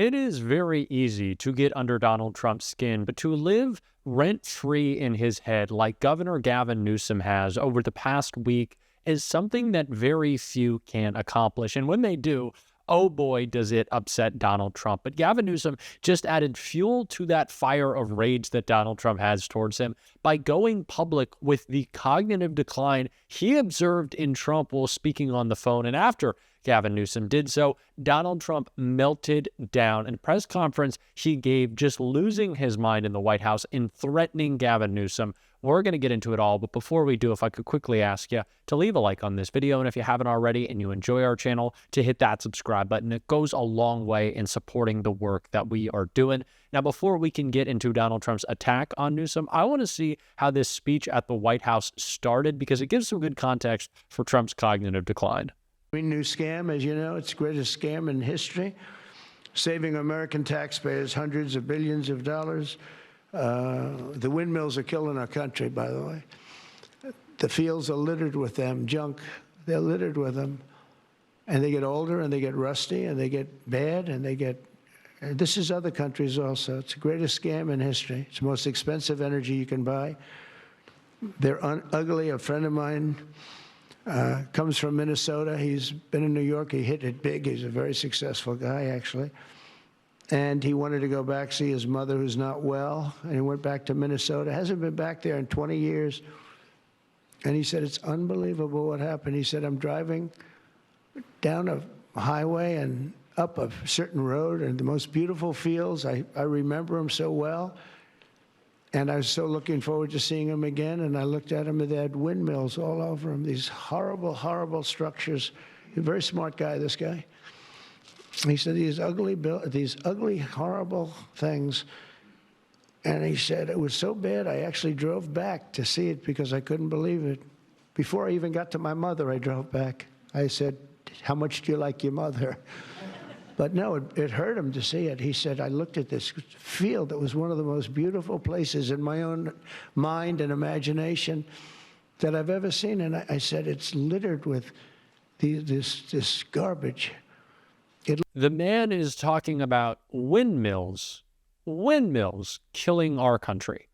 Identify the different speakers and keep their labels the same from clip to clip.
Speaker 1: It is very easy to get under Donald Trump's skin, but to live rent-free in his head like Governor Gavin Newsom has over the past week is something that very few can accomplish. And when they do, oh boy, does it upset Donald Trump. But Gavin Newsom just added fuel to that fire of rage that Donald Trump has towards him by going public with the cognitive decline he observed in Trump while speaking on the phone. And after Gavin Newsom did so, Donald Trump melted down in a press conference he gave, just losing his mind in the White House and threatening Gavin Newsom. We're going to get into it all, but before we do, if I could quickly ask you to leave a like on this video, and if you haven't already and you enjoy our channel, to hit that subscribe button. It goes a long way in supporting the work that we are doing. Now, before we can get into Donald Trump's attack on Newsom, I want to see how this speech at the White House started, because it gives some good context for Trump's cognitive decline.
Speaker 2: New scam, as you know, it's the greatest scam in history, saving American taxpayers hundreds of billions of dollars. The windmills are killing our country, by the way. The fields are littered with them, junk. They're littered with them. And they get older, and they get rusty, and they get bad, and they get... this is other countries also. It's the greatest scam in history. It's the most expensive energy you can buy. They're ugly. A friend of mine comes from Minnesota. He's been in New York. He hit it big. He's a very successful guy, actually. And he wanted to go back, see his mother who's not well, and he went back to Minnesota. Hasn't been back there in 20 years. And he said, it's unbelievable what happened. He said, I'm driving down a highway and up a certain road, and the most beautiful fields. I remember them so well. And I was so looking forward to seeing him again, and I looked at him, and they had windmills all over him, these horrible, horrible structures. He's a very smart guy, this guy. He said, these ugly, horrible things. And he said, it was so bad, I actually drove back to see it because I couldn't believe it. Before I even got to my mother, I drove back. I said, how much do you like your mother? But no, it hurt him to see it. He said, I looked at this field that was one of the most beautiful places in my own mind and imagination that I've ever seen. And I said, it's littered with this garbage.
Speaker 1: The man is talking about windmills killing our country.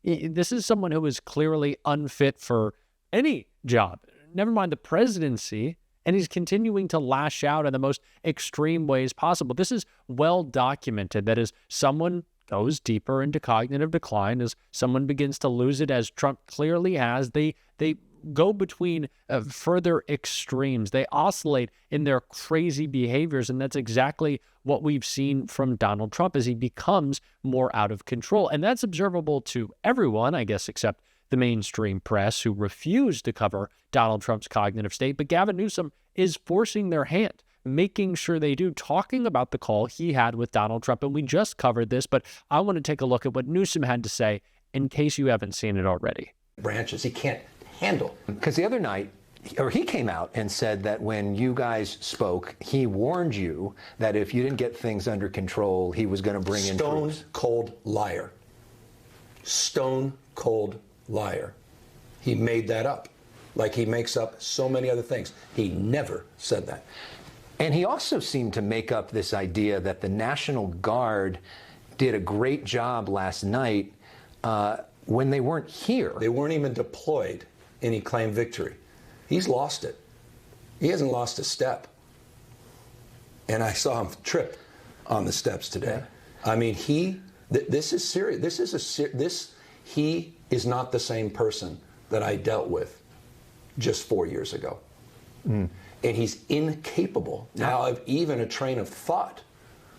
Speaker 1: This is someone who is clearly unfit for any job, never mind the presidency, and he's continuing to lash out in the most extreme ways possible. This is well documented, that as someone goes deeper into cognitive decline, as someone begins to lose it, as Trump clearly has, they go between further extremes. They oscillate in their crazy behaviors, and that's exactly what we've seen from Donald Trump as he becomes more out of control. And that's observable to everyone, I guess, except the mainstream press, who refuse to cover Donald Trump's cognitive state. But Gavin Newsom is forcing their hand, making sure they do, talking about the call he had with Donald Trump. And we just covered this, but I want to take a look at what Newsom had to say in case you haven't seen it already.
Speaker 3: Branches he can't handle. Because the other night, or he came out and said that when you guys spoke, he warned you that if you didn't get things under control, he was going to bring in troops.
Speaker 4: Stone cold liar. Stone cold liar. He made that up, like he makes up so many other things. He never said that.
Speaker 3: And he also seemed to make up this idea that the National Guard did a great job last night when they weren't here.
Speaker 4: They weren't even deployed, and he claimed victory. He's lost it. He hasn't lost a step. And I saw him trip on the steps today. Yeah. I mean, this is serious. He is not the same person that I dealt with just 4 years ago. And he's incapable now of even a train of thought.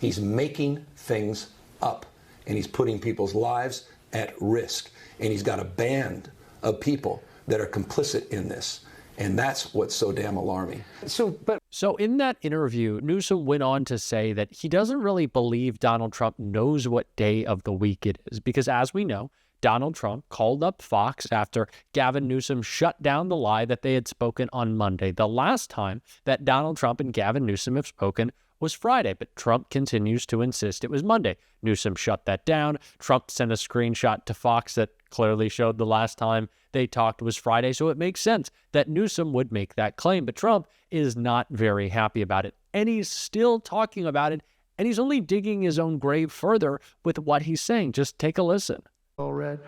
Speaker 4: He's making things up, and he's putting people's lives at risk. And he's got a band of people that are complicit in this. And that's what's so damn alarming.
Speaker 1: So in that interview, Newsom went on to say that he doesn't really believe Donald Trump knows what day of the week it is, because as we know, Donald Trump called up Fox after Gavin Newsom shut down the lie that they had spoken on Monday. The last time that Donald Trump and Gavin Newsom have spoken was Friday, but Trump continues to insist it was Monday. Newsom shut that down. Trump sent a screenshot to Fox that clearly showed the last time they talked was Friday, so it makes sense that Newsom would make that claim, but Trump is not very happy about it, and he's still talking about it And he's only digging his own grave further with what he's saying. Just take a listen.
Speaker 2: All read.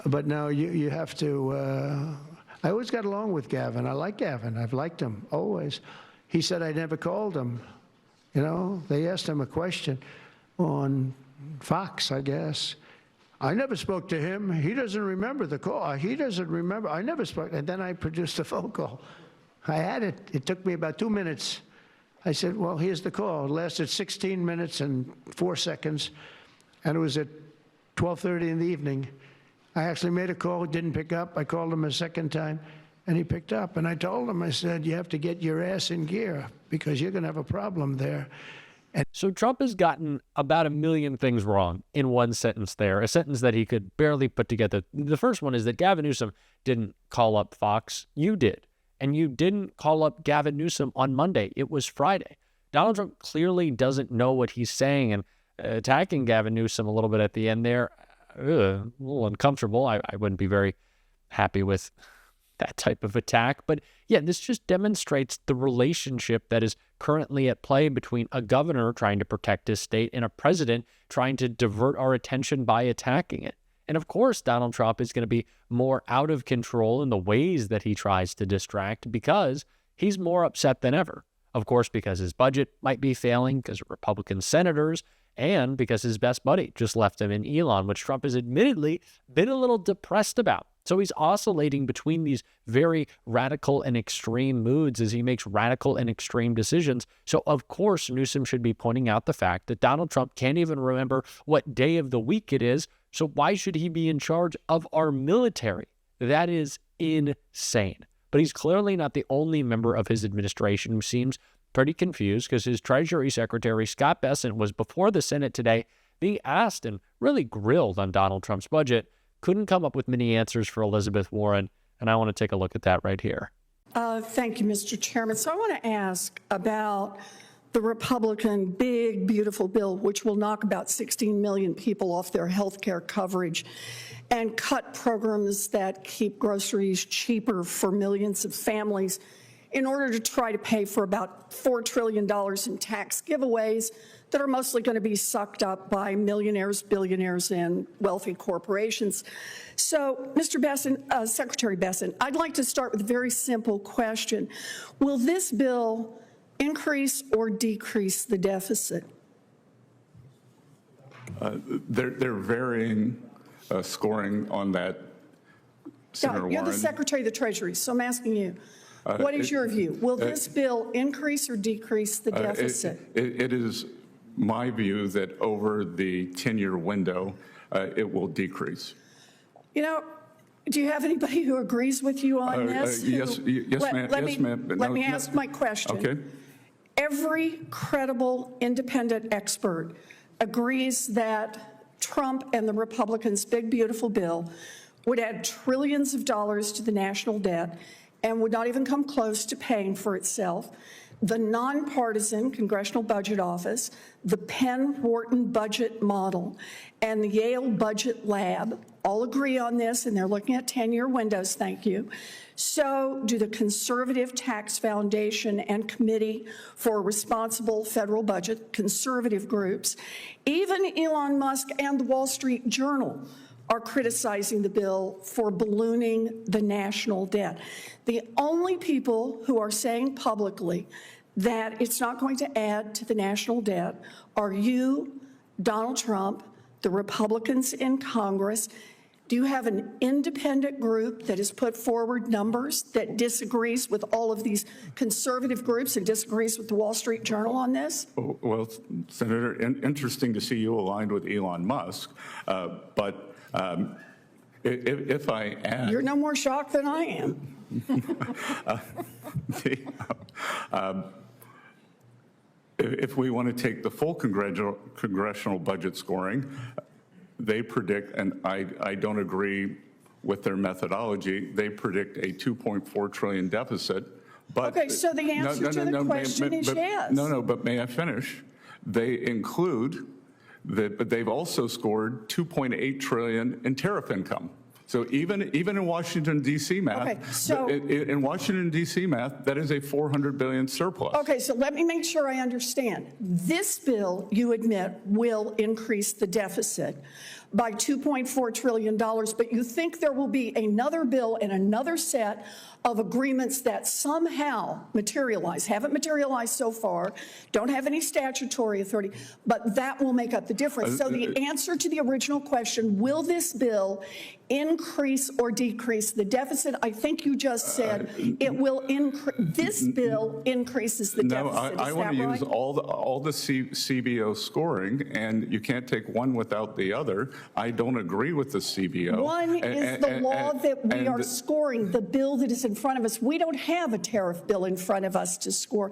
Speaker 2: But now you have to, I always got along with Gavin. I like Gavin. I've liked him, always. He said I never called him. You know, they asked him a question on Fox, I guess. I never spoke to him. He doesn't remember the call. He doesn't remember. I never spoke. And then I produced a phone call. I had it. It took me about 2 minutes. I said, well, here's the call. It lasted 16 minutes and 4 seconds. And it was at 12:30 in the evening. I actually made a call, didn't pick up. I called him a second time, and he picked up. And I told him, I said, you have to get your ass in gear because you're going to have a problem there.
Speaker 1: So Trump has gotten about a million things wrong in one sentence there, a sentence that he could barely put together. The first one is that Gavin Newsom didn't call up Fox. You did. And you didn't call up Gavin Newsom on Monday. It was Friday. Donald Trump clearly doesn't know what he's saying, and attacking Gavin Newsom a little bit at the end there, a little uncomfortable. I wouldn't be very happy with that type of attack. But yeah, this just demonstrates the relationship that is currently at play between a governor trying to protect his state and a president trying to divert our attention by attacking it. And of course, Donald Trump is going to be more out of control in the ways that he tries to distract because he's more upset than ever. Of course, because his budget might be failing because of Republican senators and because his best buddy just left him in Elon, which Trump has admittedly been a little depressed about. So he's oscillating between these very radical and extreme moods as he makes radical and extreme decisions. So, of course, Newsom should be pointing out the fact that Donald Trump can't even remember what day of the week it is. So why should he be in charge of our military? That is insane. But he's clearly not the only member of his administration who seems pretty confused because his Treasury Secretary, Scott Bessent, was before the Senate today being asked and really grilled on Donald Trump's budget. Couldn't come up with many answers for Elizabeth Warren, and I want to take a look at that right here.
Speaker 5: Thank you, Mr. Chairman. So I want to ask about the Republican big, beautiful bill, which will knock about 16 million people off their health care coverage and cut programs that keep groceries cheaper for millions of families in order to try to pay for about $4 trillion in tax giveaways that are mostly going to be sucked up by millionaires, billionaires, and wealthy corporations. So, Mr. Bessent, Secretary Bessent, I'd like to start with a very simple question. Will this bill increase or decrease the deficit?
Speaker 6: They're varying scoring on that, Senator Warren.
Speaker 5: You're the Secretary of the Treasury, so I'm asking you. What is your view? Will this bill increase or decrease the deficit?
Speaker 6: It is my view that over the 10-year window, it will decrease.
Speaker 5: You know, do you have anybody who agrees with you on this?
Speaker 6: Yes, ma'am.
Speaker 5: Let me ask my question.
Speaker 6: Okay.
Speaker 5: Every credible independent expert agrees that Trump and the Republicans' big, beautiful bill would add trillions of dollars to the national debt and would not even come close to paying for itself. The nonpartisan Congressional Budget Office, the Penn-Wharton budget model, and the Yale Budget Lab all agree on this, and they're looking at 10-year windows, thank you. So do the Conservative Tax Foundation and Committee for a Responsible Federal Budget, conservative groups. Even Elon Musk and the Wall Street Journal are criticizing the bill for ballooning the national debt. The only people who are saying publicly that it's not going to add to the national debt are you, Donald Trump, the Republicans in Congress. Do you have an independent group that has put forward numbers that disagrees with all of these conservative groups and disagrees with the Wall Street Journal on this?
Speaker 6: Well, Senator, interesting to see you aligned with Elon Musk, but if I add...
Speaker 5: You're no more shocked than I am.
Speaker 6: If we want to take the full congressional budget scoring, they predict, and I don't agree with their methodology, they predict a $2.4 trillion deficit. But
Speaker 5: okay, so the answer to the question is yes.
Speaker 6: No, but may I finish? They include that, but they've also scored $2.8 trillion in tariff income. So even in Washington, D.C. math,
Speaker 5: Okay, so-
Speaker 6: in Washington, D.C. math, that is a $400 billion surplus.
Speaker 5: Okay, so let me make sure I understand. This bill, you admit, will increase the deficit by $2.4 trillion, but you think there will be another bill and another set of agreements that somehow materialize, haven't materialized so far, don't have any statutory authority, but that will make up the difference. So the answer to the original question, will this bill increase or decrease the deficit? I think you just said it will increase. This bill increases the deficit.
Speaker 6: No, I want to use all the CBO scoring, and you can't take one without the other. I don't agree with the CBO.
Speaker 5: One is the law that we are scoring, the bill that is in front of us. We don't have a tariff bill in front of us to score.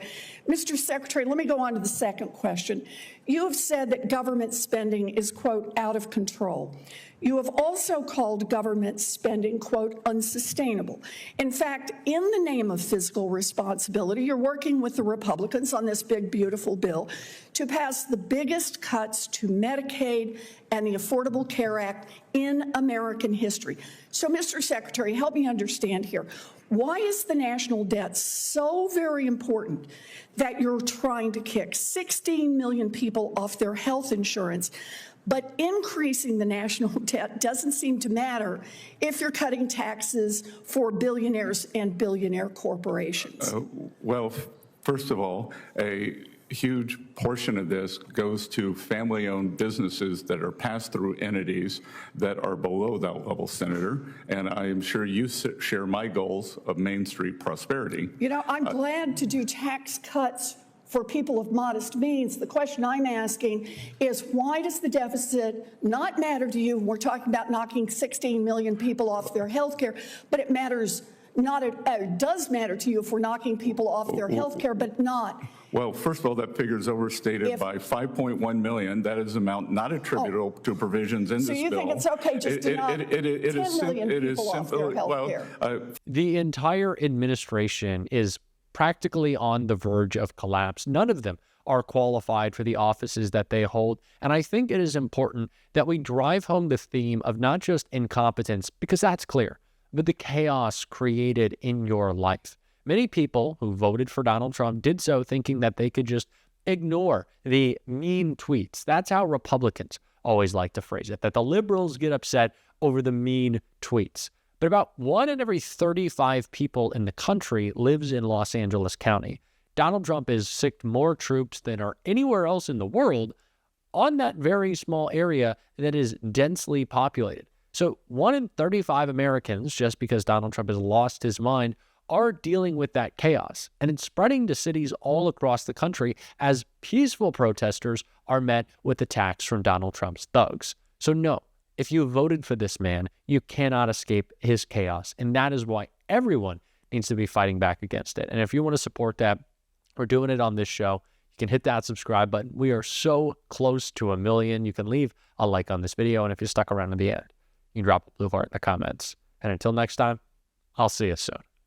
Speaker 5: Mr. Secretary, let me go on to the second question. You have said that government spending is, quote, out of control. You have also called government spending, quote, unsustainable. In fact, in the name of fiscal responsibility, you're working with the Republicans on this big, beautiful bill to pass the biggest cuts to Medicaid and the Affordable Care Act in American history. So, Mr. Secretary, help me understand here. Why is the national debt so very important that you're trying to kick 16 million people off their health insurance, but increasing the national debt doesn't seem to matter if you're cutting taxes for billionaires and billionaire corporations?
Speaker 6: Well, first of all, a huge portion of this goes to family-owned businesses that are pass-through entities that are below that level, Senator. And I am sure you share my goals of Main Street prosperity.
Speaker 5: You know, I'm glad to do tax cuts for people of modest means. The question I'm asking is, why does the deficit not matter to you? We're talking about knocking 16 million people off their health care, but it matters not, it does matter to you if we're knocking people off their health care, but not.
Speaker 6: Well, first of all, that figure is overstated by 5.1 million. That is amount not attributable to provisions in this bill.
Speaker 5: So you think it's okay just to knock 10 million people off their health care?
Speaker 1: The entire administration is practically on the verge of collapse. None of them are qualified for the offices that they hold. And I think it is important that we drive home the theme of not just incompetence, because that's clear, but the chaos created in your life. Many people who voted for Donald Trump did so thinking that they could just ignore the mean tweets. That's how Republicans always like to phrase it, that the liberals get upset over the mean tweets. But about 1 in every 35 people in the country lives in Los Angeles County. Donald Trump has sicked more troops than are anywhere else in the world on that very small area that is densely populated. So 1 in 35 Americans, just because Donald Trump has lost his mind, are dealing with that chaos. And it's spreading to cities all across the country as peaceful protesters are met with attacks from Donald Trump's thugs. So no, if you voted for this man, you cannot escape his chaos. And that is why everyone needs to be fighting back against it. And if you want to support that, we're doing it on this show. You can hit that subscribe button. We are so close to 1 million. You can leave a like on this video. And if you're stuck around to the end, you can drop a blue heart in the comments. And until next time, I'll see you soon.